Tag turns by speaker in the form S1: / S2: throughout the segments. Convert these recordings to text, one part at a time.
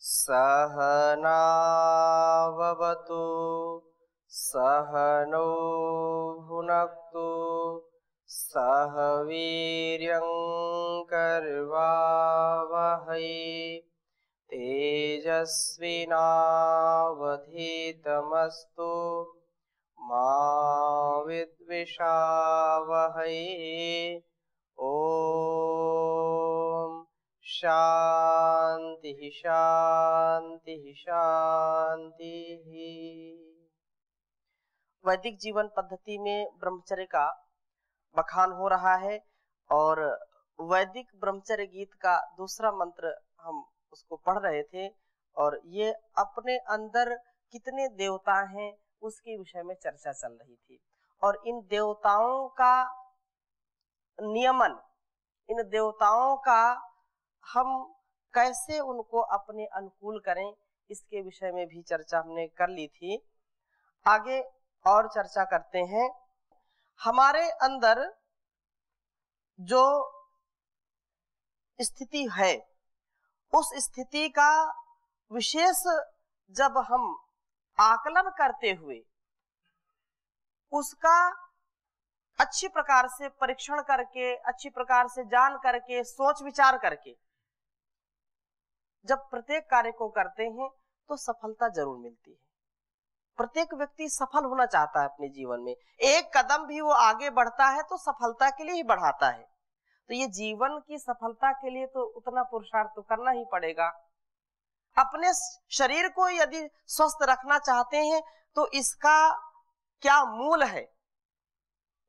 S1: सहनाववतु सहनौ भुनक्तु सह वीर्यं करवावहै तेजस्विनावधीतमस्तु मा विद्विषावहै। ओम शांति शांति शांति। वैदिक जीवन पद्धति में ब्रह्मचर्य का बखान हो रहा है और वैदिक ब्रह्मचर्य गीत का दूसरा मंत्र हम उसको पढ़ रहे थे और ये अपने अंदर कितने देवता हैं उसके विषय में चर्चा चल रही थी और इन देवताओं का नियमन, इन देवताओं का हम कैसे उनको अपने अनुकूल करें इसके विषय में भी चर्चा हमने कर ली थी। आगे और चर्चा करते हैं। हमारे अंदर जो स्थिति है उस स्थिति का विशेष जब हम आकलन करते हुए उसका अच्छी प्रकार से परीक्षण करके, अच्छी प्रकार से जान करके, सोच विचार करके जब प्रत्येक कार्य को करते हैं तो सफलता जरूर मिलती है। प्रत्येक व्यक्ति सफल होना चाहता है अपने जीवन में, एक कदम भी वो आगे बढ़ता है तो सफलता के लिए ही बढ़ाता है। तो ये जीवन की सफलता के लिए तो उतना पुरुषार्थ तो करना ही पड़ेगा। अपने शरीर को यदि स्वस्थ रखना चाहते हैं तो इसका क्या मूल है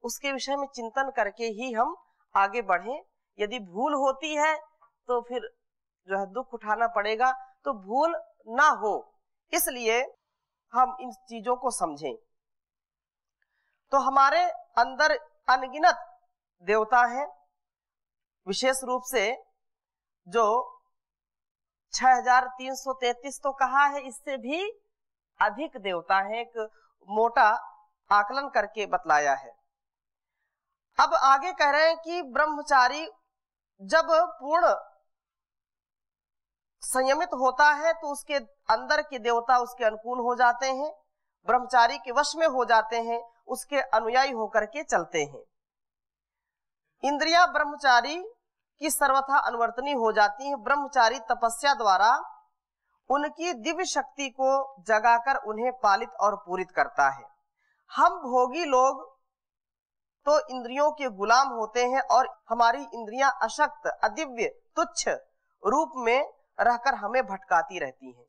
S1: उसके विषय में चिंतन करके ही हम आगे बढ़ें। यदि भूल होती है तो फिर जो है दुख उठाना पड़ेगा, तो भूल ना हो इसलिए हम इन चीजों को समझें। तो हमारे अंदर अनगिनत देवता हैं, विशेष रूप से जो 6333 तो कहा है, इससे भी अधिक देवता हैं, एक मोटा आकलन करके बतलाया है। अब आगे कह रहे हैं कि ब्रह्मचारी जब पूर्ण संयमित होता है तो उसके अंदर के देवता उसके अनुकूल हो जाते हैं, ब्रह्मचारी के वश में हो जाते हैं, उसके अनुयायी होकर के चलते हैं। इंद्रियां ब्रह्मचारी की सर्वथा अनुवर्तनी हो जाती हैं। ब्रह्मचारी तपस्या द्वारा उनकी दिव्य शक्ति को जगाकर उन्हें पालित और पूरित करता है। हम भोगी लोग तो इंद्रियों के गुलाम होते हैं और हमारी इंद्रियां अशक्त, अदिव्य, तुच्छ रूप में रहकर हमें भटकाती रहती हैं।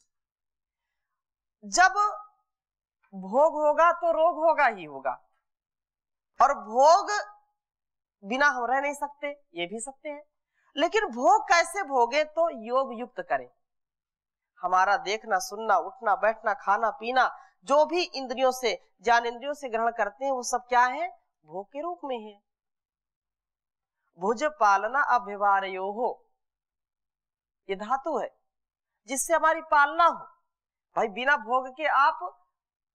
S1: जब भोग होगा तो रोग होगा ही होगा और भोग बिना हम रह नहीं सकते, ये भी सकते हैं, लेकिन भोग कैसे भोगे तो योग युक्त करें। हमारा देखना, सुनना, उठना, बैठना, खाना, पीना जो भी इंद्रियों से, ज्ञान इंद्रियों से ग्रहण करते हैं वो सब क्या है? भोग के रूप में है। भुज पालना अव्यवहारयो हो, ये धातु है जिससे हमारी पालना हो। भाई बिना भोग के आप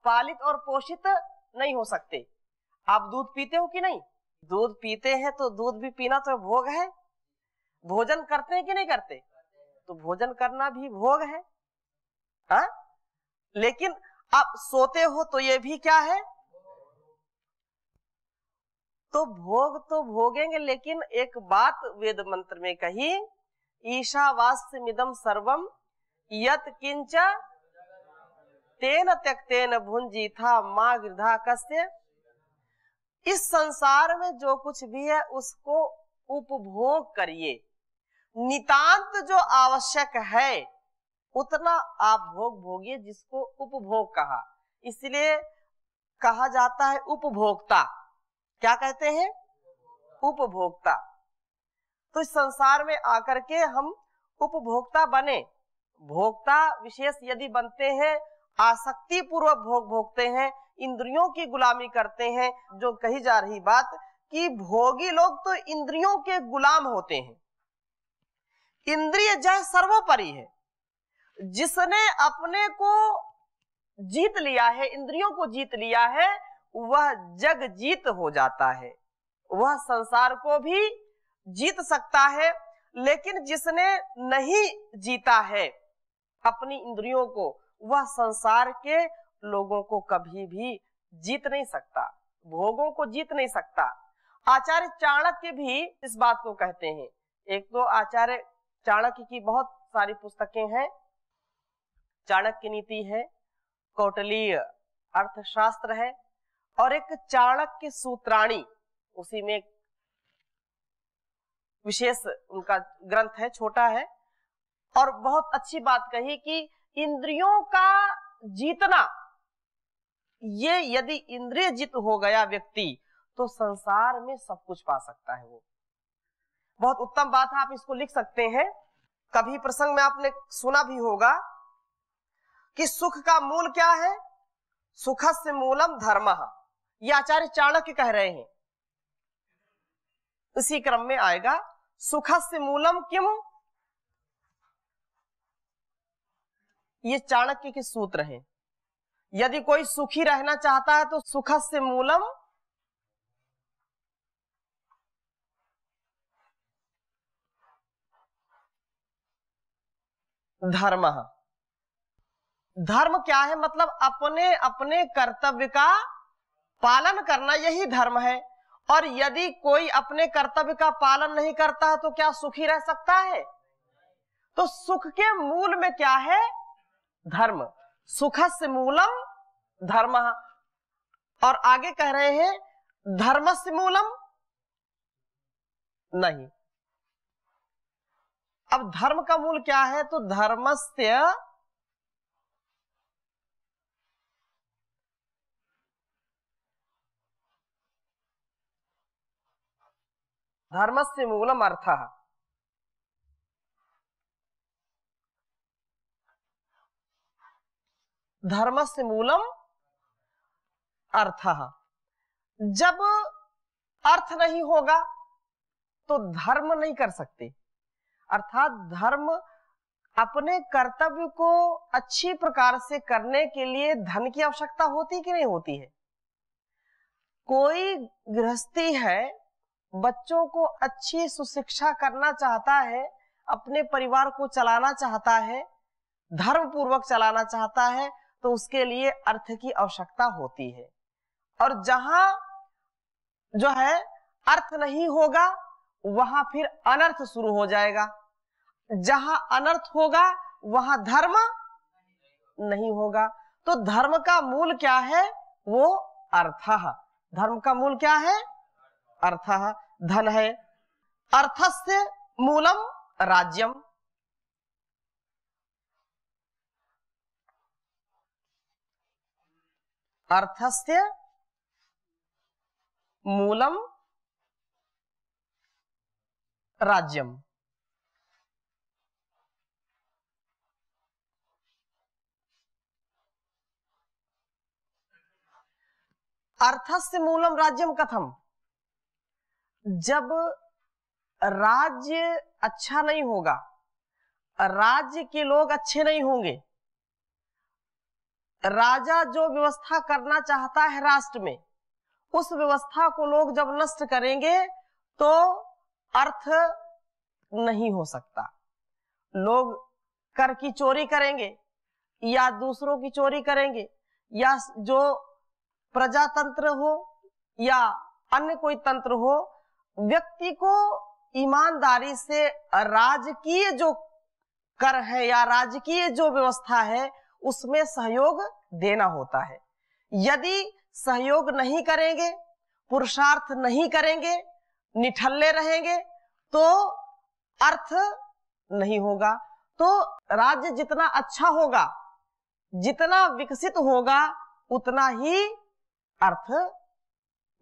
S1: पालित और पोषित नहीं हो सकते। आप दूध पीते हो कि नहीं? दूध पीते हैं तो दूध भी पीना तो भोग है। भोजन करते हैं कि नहीं करते? तो भोजन करना भी भोग है। हाँ? लेकिन आप सोते हो तो ये भी क्या है? तो भोग तो भोगेंगे, लेकिन एक बात वेद मंत्र में कही, ईशावास्यमिदं सर्वम यत् किंच तेन त्यक्तेन भुंजीथा मा गृधा कस्य। इस संसार में जो कुछ भी है उसको उपभोग करिए, नितांत जो आवश्यक है उतना आप भोग भोगिए, जिसको उपभोग कहा। इसलिए कहा जाता है उपभोक्ता। क्या कहते हैं? उपभोक्ता। तो इस संसार में आकर के हम उपभोक्ता बने। भोक्ता विशेष यदि बनते हैं, आसक्ति पूर्वक भोग भोगते हैं, इंद्रियों की गुलामी करते हैं, जो कही जा रही बात कि भोगी लोग तो इंद्रियों के गुलाम होते हैं। इंद्रिय जय सर्वोपरि है। जिसने अपने को जीत लिया है, इंद्रियों को जीत लिया है, वह जग जीत हो जाता है, वह संसार को भी जीत सकता है। लेकिन जिसने नहीं जीता है अपनी इंद्रियों को, वह संसार के लोगों को कभी भी जीत नहीं सकता, भोगों को जीत नहीं सकता। आचार्य चाणक्य भी इस बात को कहते हैं। एक तो आचार्य चाणक्य की बहुत सारी पुस्तकें हैं, चाणक्य नीति है, कौटिल्य अर्थशास्त्र है, और एक चाणक्य सूत्राणी, उसी में विशेष उनका ग्रंथ है, छोटा है। और बहुत अच्छी बात कही कि इंद्रियों का जीतना, ये यदि इंद्रिय जित हो गया व्यक्ति तो संसार में सब कुछ पा सकता है। वो बहुत उत्तम बात है, आप इसको लिख सकते हैं। कभी प्रसंग में आपने सुना भी होगा कि सुख का मूल क्या है, सुखस्य मूलम धर्मः, ये आचार्य चाणक्य कह रहे हैं। इसी क्रम में आएगा सुखस्य मूलम किम, ये चाणक्य के सूत्र हैं। यदि कोई सुखी रहना चाहता है तो सुखस्य मूलम धर्मः। धर्म क्या है, मतलब अपने अपने कर्तव्य का पालन करना, यही धर्म है। और यदि कोई अपने कर्तव्य का पालन नहीं करता है तो क्या सुखी रह सकता है? तो सुख के मूल में क्या है? धर्म। सुखस्य मूलम धर्मः। और आगे कह रहे हैं धर्मस्य मूलम नहीं। अब धर्म का मूल क्या है? तो धर्मस्य धर्मस्य मूलम अर्थः। धर्मस्य मूलम अर्थः। जब अर्थ नहीं होगा तो धर्म नहीं कर सकते। अर्थात धर्म, अपने कर्तव्य को अच्छी प्रकार से करने के लिए धन की आवश्यकता होती कि नहीं होती है? कोई गृहस्थी है, बच्चों को अच्छी सुशिक्षा करना चाहता है, अपने परिवार को चलाना चाहता है, धर्म पूर्वक चलाना चाहता है, तो उसके लिए अर्थ की आवश्यकता होती है। और जहां जो है अर्थ नहीं होगा वहां फिर अनर्थ शुरू हो जाएगा। जहां अनर्थ होगा वहां धर्म नहीं होगा। तो धर्म का मूल क्या है? वो अर्थः। धर्म का मूल क्या है? अर्थः, धन है। अर्थस्य मूलम राज्यम। अर्थस्य मूलम राज्यम। अर्थस्य मूलम राज्यम कथम। जब राज्य अच्छा नहीं होगा, राज्य के लोग अच्छे नहीं होंगे, राजा जो व्यवस्था करना चाहता है राष्ट्र में, उस व्यवस्था को लोग जब नष्ट करेंगे तो अर्थ नहीं हो सकता। लोग कर की चोरी करेंगे या दूसरों की चोरी करेंगे, या जो प्रजातंत्र हो या अन्य कोई तंत्र हो, व्यक्ति को ईमानदारी से राजकीय जो कर है या राजकीय जो व्यवस्था है उसमें सहयोग देना होता है। यदि सहयोग नहीं करेंगे, पुरुषार्थ नहीं करेंगे, निठल्ले रहेंगे तो अर्थ नहीं होगा। तो राज्य जितना अच्छा होगा, जितना विकसित होगा, उतना ही अर्थ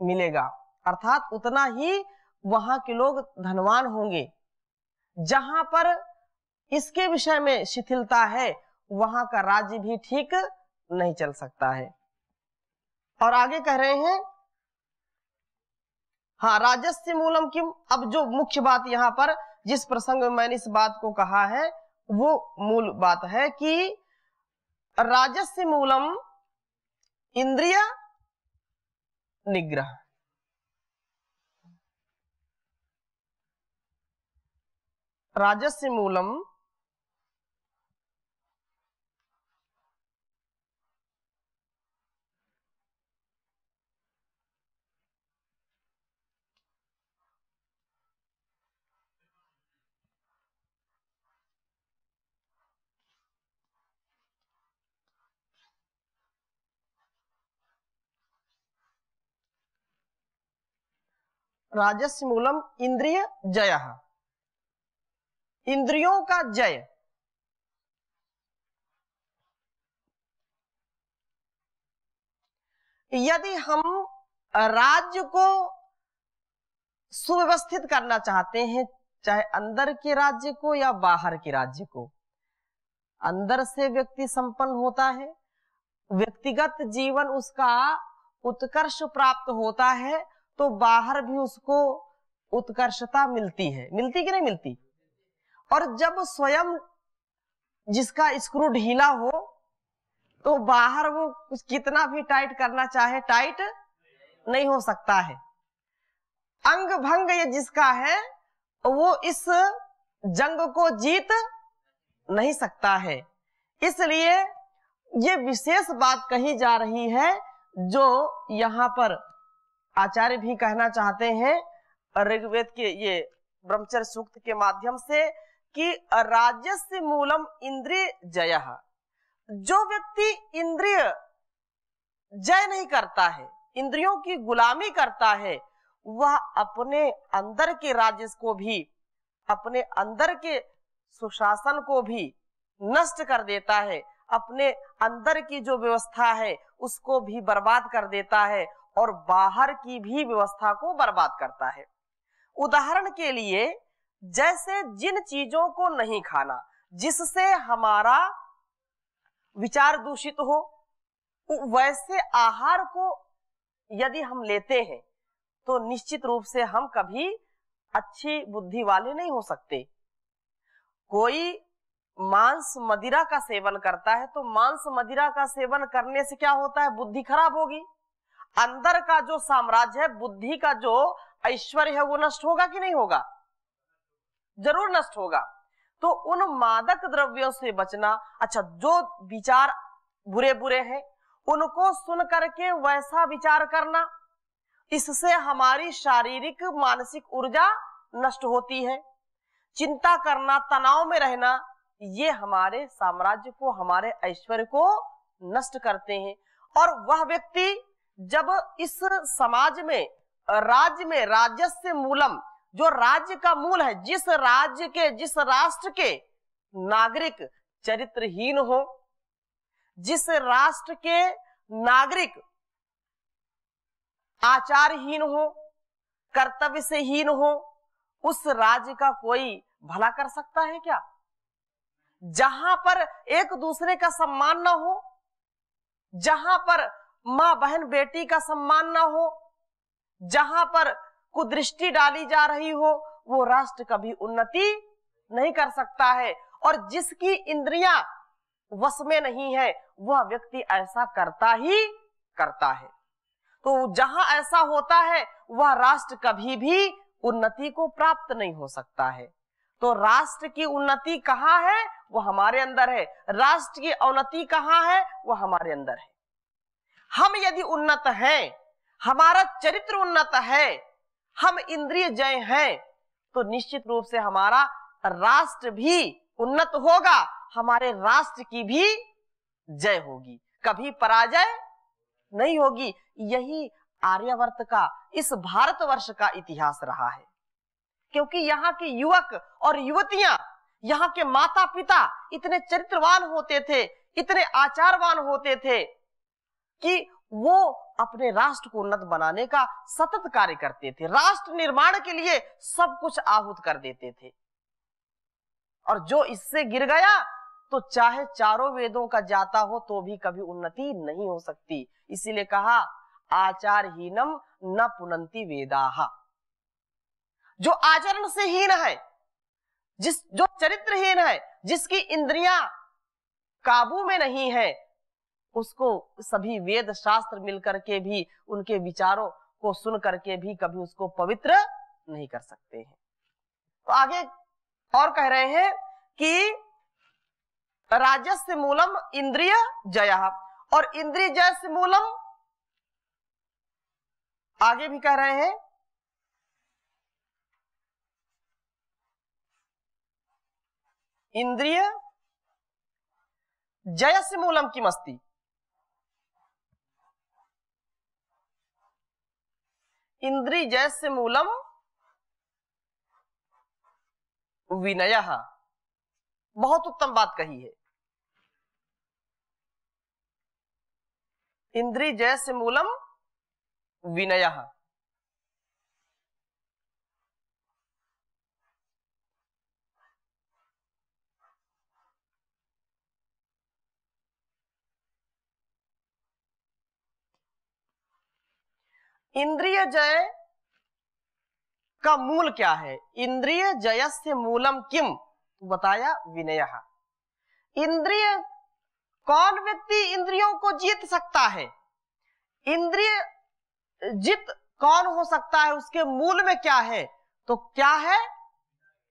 S1: मिलेगा, अर्थात उतना ही वहां के लोग धनवान होंगे। जहां पर इसके विषय में शिथिलता है वहां का राज्य भी ठीक नहीं चल सकता है। और आगे कह रहे हैं हाँ, राजस्य मूलम किम। अब जो मुख्य बात यहाँ पर जिस प्रसंग में मैंने इस बात को कहा है वो मूल बात है कि राजस्य मूलम इंद्रिय निग्रह। राजस्य मूलम राजस्य मूलम इंद्रिय जयः, इंद्रियों का जय। यदि हम राज्य को सुव्यवस्थित करना चाहते हैं, चाहे अंदर के राज्य को या बाहर के राज्य को, अंदर से व्यक्ति संपन्न होता है, व्यक्तिगत जीवन उसका उत्कर्ष प्राप्त होता है, तो बाहर भी उसको उत्कर्षता मिलती है। मिलती कि नहीं मिलती? और जब स्वयं जिसका स्क्रू ढीला हो तो बाहर वो कितना भी टाइट करना चाहे टाइट नहीं हो सकता है। अंग भंग ये जिसका है वो इस जंग को जीत नहीं सकता है। इसलिए ये विशेष बात कही जा रही है जो यहाँ पर आचार्य भी कहना चाहते हैं ऋग्वेद के ये ब्रह्मचर्य सूक्त के माध्यम से कि राजस्य मूलम इंद्रिय जयः। जो व्यक्ति इंद्रिय जय नहीं करता है, इंद्रियों की गुलामी करता है, वह अपने अंदर के राज्य को भी, अपने अंदर के सुशासन को भी नष्ट कर देता है, अपने अंदर की जो व्यवस्था है उसको भी बर्बाद कर देता है और बाहर की भी व्यवस्था को बर्बाद करता है। उदाहरण के लिए, जैसे जिन चीजों को नहीं खाना जिससे हमारा विचार दूषित हो, वैसे आहार को यदि हम लेते हैं तो निश्चित रूप से हम कभी अच्छी बुद्धि वाले नहीं हो सकते। कोई मांस मदिरा का सेवन करता है तो मांस मदिरा का सेवन करने से क्या होता है? बुद्धि खराब होगी। अंदर का जो साम्राज्य है, बुद्धि का जो ऐश्वर्य है, वो नष्ट होगा कि नहीं होगा? जरूर नष्ट होगा। तो उन मादक द्रव्यों से बचना। अच्छा, जो विचार बुरे बुरे हैं उनको सुन करके वैसा विचार करना, इससे हमारी शारीरिक मानसिक ऊर्जा नष्ट होती है। चिंता करना, तनाव में रहना, ये हमारे साम्राज्य को, हमारे ऐश्वर्य को नष्ट करते हैं। और वह व्यक्ति जब इस समाज में, राज्य में, राजस्य मूलम, जो राज्य का मूल है, जिस राज्य के, जिस राष्ट्र के नागरिक चरित्रहीन हो, जिस राष्ट्र के नागरिक आचारहीन हो, कर्तव्य से हीन हो, उस राज्य का कोई भला कर सकता है क्या? जहां पर एक दूसरे का सम्मान ना हो, जहां पर माँ बहन बेटी का सम्मान ना हो, जहां पर कुदृष्टि डाली जा रही हो, वो राष्ट्र कभी उन्नति नहीं कर सकता है। और जिसकी इंद्रियां वश में नहीं है वह व्यक्ति ऐसा करता ही करता है। तो जहां ऐसा होता है वह राष्ट्र कभी भी उन्नति को प्राप्त नहीं हो सकता है। तो राष्ट्र की उन्नति कहाँ है? वो हमारे अंदर है। राष्ट्र की अवनति कहाँ है? वो हमारे अंदर है। हम यदि उन्नत हैं, हमारा चरित्र उन्नत है, हम इंद्रिय जय हैं, तो निश्चित रूप से हमारा राष्ट्र भी उन्नत होगा, हमारे राष्ट्र की भी जय होगी, कभी पराजय नहीं होगी। यही आर्यावर्त का, इस भारतवर्ष का इतिहास रहा है। क्योंकि यहाँ के युवक और युवतियां, यहाँ के माता पिता इतने चरित्रवान होते थे, इतने आचारवान होते थे कि वो अपने राष्ट्र को उन्नत बनाने का सतत कार्य करते थे, राष्ट्र निर्माण के लिए सब कुछ आहूत कर देते थे। और जो इससे गिर गया तो चाहे चारों वेदों का जाता हो तो भी कभी उन्नति नहीं हो सकती। इसीलिए कहा आचारहीनम न पुनंति वेदाः। जो आचरण से हीन है, जो चरित्रहीन है, जिसकी इंद्रियां काबू में नहीं है, उसको सभी वेद शास्त्र मिलकर के भी, उनके विचारों को सुन करके भी कभी उसको पवित्र नहीं कर सकते हैं। तो आगे और कह रहे हैं कि राजस्य मूलम इंद्रिय जयः, और इंद्रिय जय से मूलम आगे भी कह रहे हैं इंद्रिय जयस्य मूलम किमस्ति। इंद्रियस्य मूलम विनयः। बहुत उत्तम बात कही है। इंद्रियस्य मूलम विनयः। इंद्रिय जय का मूल क्या है? इंद्रिय जयस्य मूलम किम? बताया विनयः। इंद्रिय, कौन व्यक्ति इंद्रियों को जीत सकता है? इंद्रिय जित कौन हो सकता है? उसके मूल में क्या है? तो क्या है?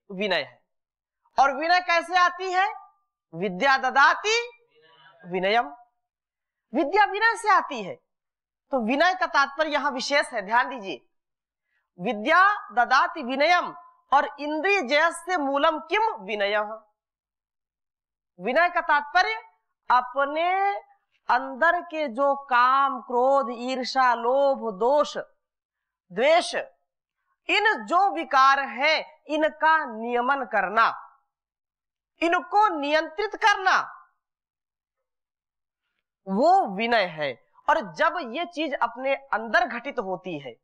S1: विनय है। और विनय कैसे आती है? विद्या ददाति विनयम। विद्या विनय से आती है। तो विनय का तात्पर्य यहां विशेष है, ध्यान दीजिए। विद्या ददाति विनयम और इंद्रिय जयस्य मूलम किम विनयः। विनय का तात्पर्य अपने अंदर के जो काम, क्रोध, ईर्ष्या, लोभ, दोष, द्वेष, इन जो विकार हैं, इनका नियमन करना, इनको नियंत्रित करना, वो विनय है। और जब ये चीज अपने अंदर घटित होती है,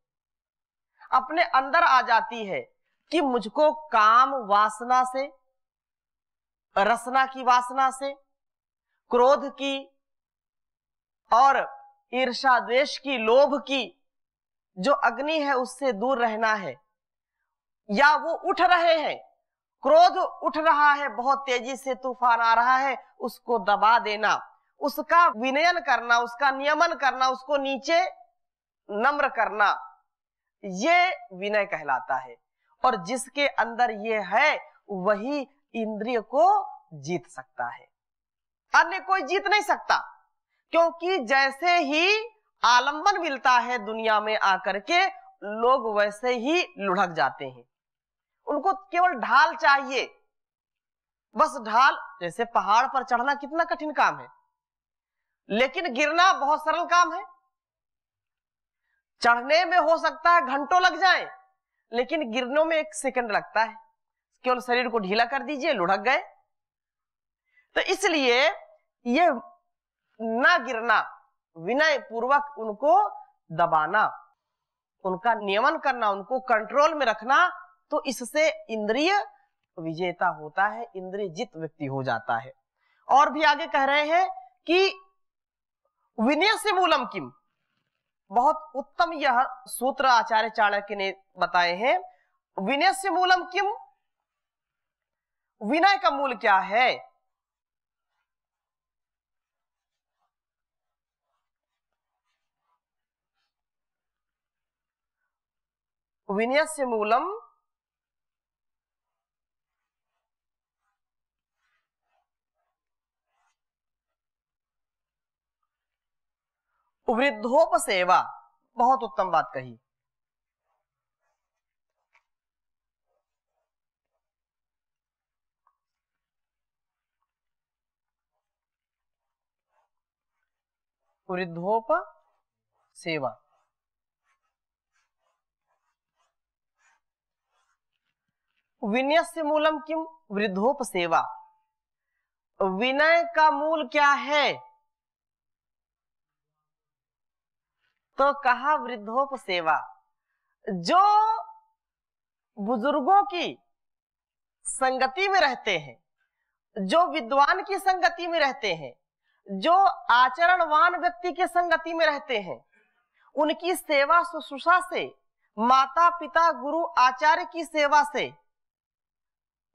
S1: अपने अंदर आ जाती है कि मुझको काम वासना से, रसना की वासना से, क्रोध की और ईर्ष्या द्वेष की, लोभ की जो अग्नि है उससे दूर रहना है, या वो उठ रहे हैं, क्रोध उठ रहा है, बहुत तेजी से तूफान आ रहा है, उसको दबा देना, उसका विनयन करना, उसका नियमन करना, उसको नीचे नम्र करना, ये विनय कहलाता है। और जिसके अंदर ये है वही इंद्रिय को जीत सकता है, अन्य कोई जीत नहीं सकता। क्योंकि जैसे ही आलंबन मिलता है दुनिया में आकर के, लोग वैसे ही लुढ़क जाते हैं। उनको केवल ढाल चाहिए, बस ढाल। जैसे पहाड़ पर चढ़ना कितना कठिन काम है, लेकिन गिरना बहुत सरल काम है। चढ़ने में हो सकता है घंटों लग जाए, लेकिन गिरने में 1 सेकंड लगता है। केवल शरीर को ढीला कर दीजिए, लुढ़क गए। तो इसलिए ये ना गिरना, विनय पूर्वक उनको दबाना, उनका नियमन करना, उनको कंट्रोल में रखना, तो इससे इंद्रिय विजेता होता है, इंद्रिय जित व्यक्ति हो जाता है। और भी आगे कह रहे हैं कि विनयस्य मूलम किम। बहुत उत्तम यह सूत्र आचार्य चाणक्य ने बताए हैं। विनयस्य मूलम किम, विनय का मूल क्या है? विनयस्य मूलम वृद्धोपसेवा। बहुत उत्तम बात कही। वृद्धोपसेवा। विनयस्य मूलम किम? वृद्धोपसेवा। विनय का मूल क्या है? तो कहा वृद्धोपसेवा। जो बुजुर्गों की संगति में रहते हैं, जो विद्वान की संगति में रहते हैं, जो आचरणवान व्यक्ति के संगति में रहते हैं, उनकी सेवा शुश्रूषा से, माता पिता गुरु आचार्य की सेवा से,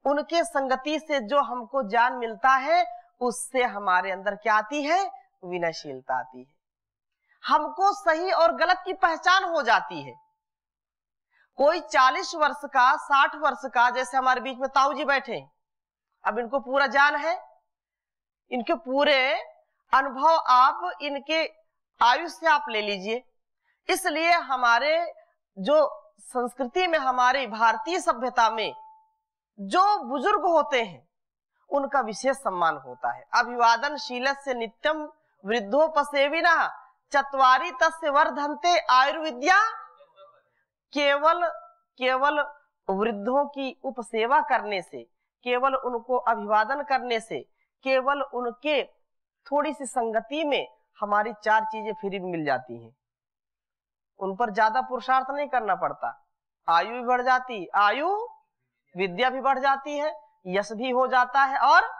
S1: उनके संगति से जो हमको ज्ञान मिलता है, उससे हमारे अंदर क्या आती है? विनयशीलता आती है। हमको सही और गलत की पहचान हो जाती है। कोई 40 वर्ष का, 60 वर्ष का, जैसे हमारे बीच में ताऊ जी बैठे, अब इनको पूरा ज्ञान है, इनके पूरे अनुभव आप इनके आयुष से आप ले लीजिए। इसलिए हमारे जो संस्कृति में, हमारी भारतीय सभ्यता में जो बुजुर्ग होते हैं, उनका विशेष सम्मान होता है। अभिवादन शीलस्य नित्यम वृद्धोपसेविनः चत्वारि तस्य वर्धन्ते आयुर्विद्या। केवल केवल वृद्धों की उपसेवा करने से, केवल उनको अभिवादन करने से, केवल उनके थोड़ी सी संगति में हमारी 4 चीजें फ्री में मिल जाती हैं। उन पर ज्यादा पुरुषार्थ नहीं करना पड़ता, आयु भी बढ़ जाती, आयु विद्या भी बढ़ जाती है, यश भी हो जाता है और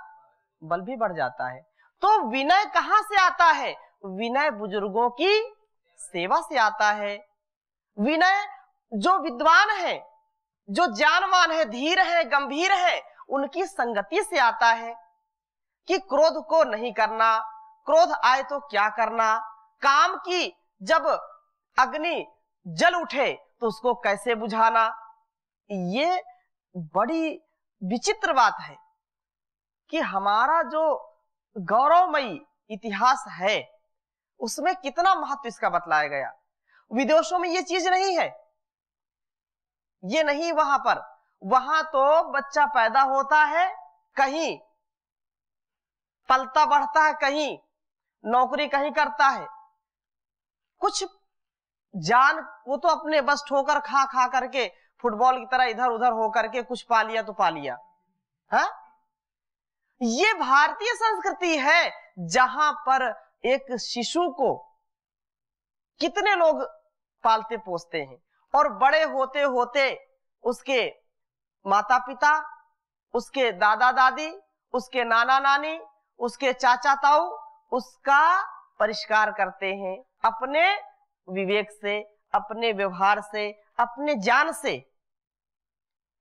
S1: बल भी बढ़ जाता है। तो विनय कहां से आता है? विनय बुजुर्गों की सेवा से आता है। विनय जो विद्वान है, जो ज्ञानवान है, धीर है, गंभीर है, उनकी संगति से आता है कि क्रोध को नहीं करना, क्रोध आए तो क्या करना, काम की जब अग्नि जल उठे तो उसको कैसे बुझाना। ये बड़ी विचित्र बात है कि हमारा जो गौरवमयी इतिहास है उसमें कितना महत्व इसका बतलाया गया। विदेशों में ये चीज नहीं है, ये नहीं वहां पर। वहां तो बच्चा पैदा होता है, कहीं पलता बढ़ता है, कहीं नौकरी कहीं करता है, कुछ जान वो तो अपने बस ठोकर खा खा करके फुटबॉल की तरह इधर उधर हो करके कुछ पा लिया तो पा लिया। है ये भारतीय संस्कृति है जहां पर एक शिशु को कितने लोग पालते पोसते हैं और बड़े होते होते उसके माता पिता, उसके दादा दादी, उसके नाना नानी, उसके चाचा ताऊ उसका परिष्कार करते हैं अपने विवेक से, अपने व्यवहार से, अपने ज्ञान से।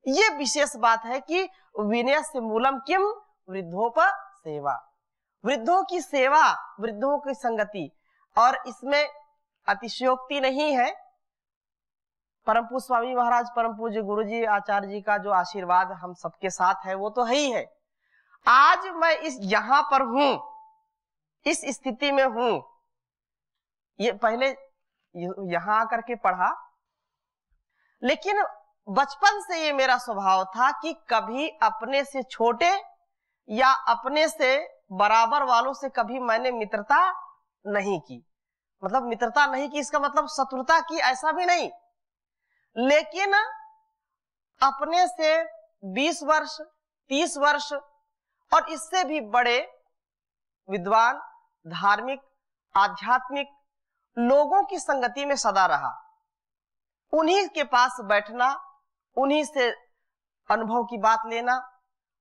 S1: ये विशेष बात है कि विनय से मूलम किम वृद्धोप सेवा, वृद्धों की सेवा, वृद्धों की संगति। और इसमें अतिशयोक्ति नहीं है। परम पूज्य स्वामी महाराज, परम पूज्य गुरु जी, आचार्य जी का जो आशीर्वाद हम सबके साथ है वो तो है ही है। आज मैं यहाँ पर हूं, इस स्थिति में हूं। ये पहले यहाँ आकर के पढ़ा, लेकिन बचपन से ये मेरा स्वभाव था कि कभी अपने से छोटे या अपने से बराबर वालों से कभी मैंने मित्रता नहीं की। मतलब मित्रता नहीं की इसका मतलब शत्रुता की, ऐसा भी नहीं। लेकिन अपने से 20 वर्ष, 30 वर्ष और इससे भी बड़े विद्वान, धार्मिक, आध्यात्मिक लोगों की संगति में सदा रहा। उन्हीं के पास बैठना, उन्हीं से अनुभव की बात लेना,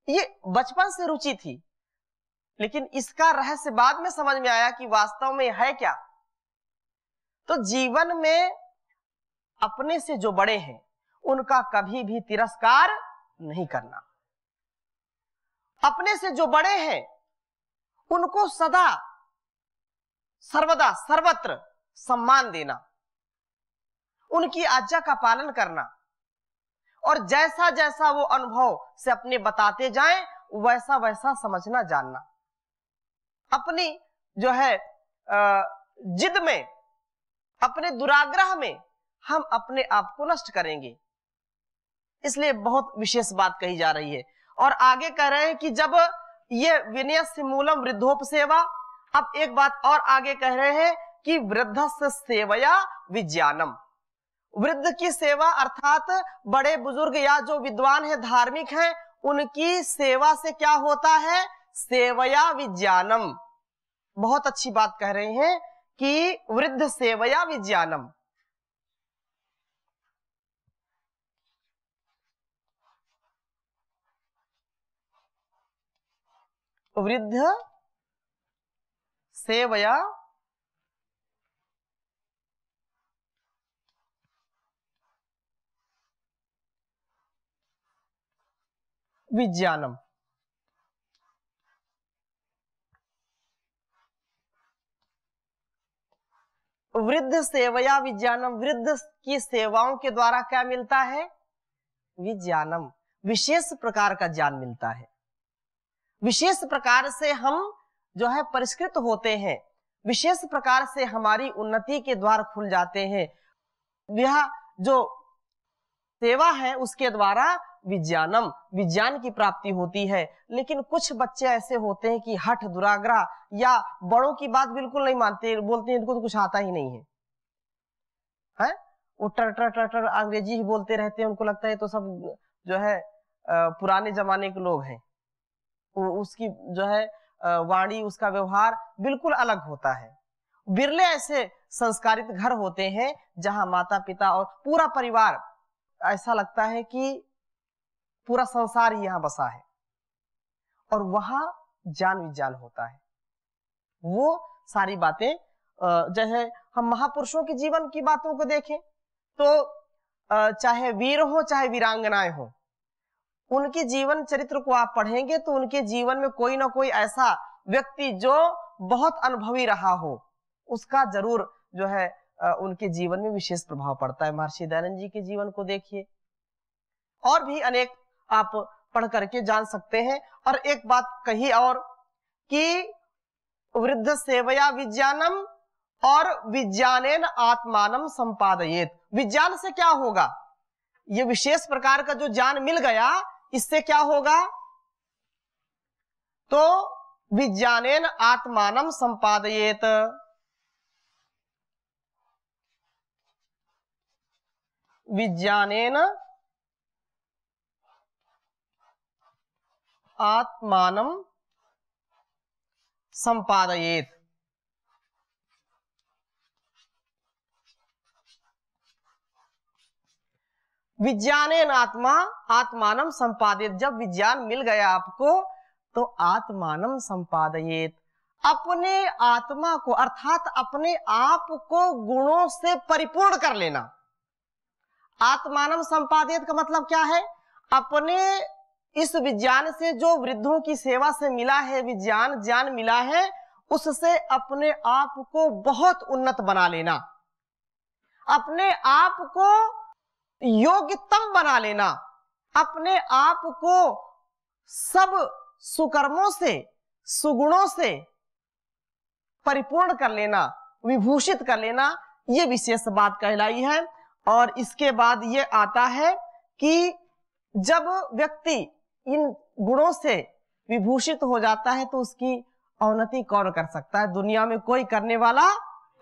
S1: ये बचपन से रुचि थी। लेकिन इसका रहस्य बाद में समझ में आया कि वास्तव में है क्या। तो जीवन में अपने से जो बड़े हैं उनका कभी भी तिरस्कार नहीं करना, अपने से जो बड़े हैं उनको सदा सर्वदा सर्वत्र सम्मान देना, उनकी आज्ञा का पालन करना और जैसा जैसा वो अनुभव से अपने बताते जाएं वैसा वैसा समझना जानना। अपनी जो है जिद में, अपने दुराग्रह में हम अपने आप को नष्ट करेंगे। इसलिए बहुत विशेष बात कही जा रही है। और आगे कह रहे हैं कि जब ये विनय से मूलम वृद्धोपसेवा, अब एक बात और आगे कह रहे हैं कि वृद्धस्य सेवया विज्ञानम। वृद्ध की सेवा अर्थात बड़े बुजुर्ग या जो विद्वान है, धार्मिक हैं, उनकी सेवा से क्या होता है? सेवया विज्ञानम। बहुत अच्छी बात कह रहे हैं कि वृद्ध सेवया विज्ञानम। वृद्ध सेवया विज्ञानम। वृद्ध सेवया विज्ञानम, वृद्ध की सेवाओं के द्वारा क्या मिलता है? विज्ञानम, विशेष प्रकार का ज्ञान मिलता है। विशेष प्रकार से हम जो है परिष्कृत होते हैं, विशेष प्रकार से हमारी उन्नति के द्वार खुल जाते हैं। यह जो सेवा है उसके द्वारा विज्ञानम, विज्ञान की प्राप्ति होती है। लेकिन कुछ बच्चे ऐसे होते हैं कि हठ, दुराग्रह या बड़ों की बात बिल्कुल नहीं मानते, बोलते हैं इनको तो कुछ आता ही नहीं है। वो टर टर टर टर अंग्रेजी ही बोलते रहते हैं, उनको लगता है तो सब जो है पुराने जमाने के लोग हैं। उसकी जो है वाणी, उसका व्यवहार बिल्कुल अलग होता है। बिरले ऐसे संस्कारित घर होते हैं जहां माता पिता और पूरा परिवार, ऐसा लगता है कि पूरा संसार ही यहाँ बसा है, और वहां जान विज्ञान होता है। वो सारी बातें जैसे हम महापुरुषों के जीवन की बातों को देखें तो चाहे वीर हो चाहे वीरांगनाएं हो, उनके जीवन चरित्र को आप पढ़ेंगे तो उनके जीवन में कोई ना कोई ऐसा व्यक्ति जो बहुत अनुभवी रहा हो, उसका जरूर जो है उनके जीवन में विशेष प्रभाव पड़ता है। महर्षि दयानंद जी के जीवन को देखिए, और भी अनेक आप पढ़ करके जान सकते हैं। और एक बात कही और कि वृद्ध सेवया विज्ञानम और विज्ञानेन आत्मानम संपादयेत। विज्ञान से क्या होगा, ये विशेष प्रकार का जो ज्ञान मिल गया, इससे क्या होगा, तो विज्ञानेन आत्मानम संपादयेत, विज्ञानेन आत्मानम संपादयेत। विज्ञानेन आत्मानम संपादयेत, जब विज्ञान मिल गया आपको तो आत्मानम संपादयेत, अपने आत्मा को अर्थात अपने आप को गुणों से परिपूर्ण कर लेना। आत्मानम संपादयेत का मतलब क्या है, अपने इस विज्ञान से जो वृद्धों की सेवा से मिला है विज्ञान ज्ञान मिला है, उससे अपने आप को बहुत उन्नत बना लेना, अपने आप को योग्यतम बना लेना, अपने आप को सब सुकर्मों से सुगुणों से परिपूर्ण कर लेना, विभूषित कर लेना, ये विशेष बात कहलाई है। और इसके बाद ये आता है कि जब व्यक्ति इन गुणों से विभूषित हो जाता है तो उसकी अवनति कौन कर सकता है, दुनिया में कोई करने वाला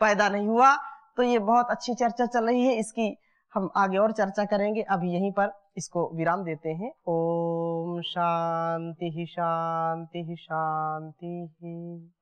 S1: पैदा नहीं हुआ। तो ये बहुत अच्छी चर्चा चल रही है, इसकी हम आगे और चर्चा करेंगे। अभी यहीं पर इसको विराम देते हैं। ओम शांति शांति शांति।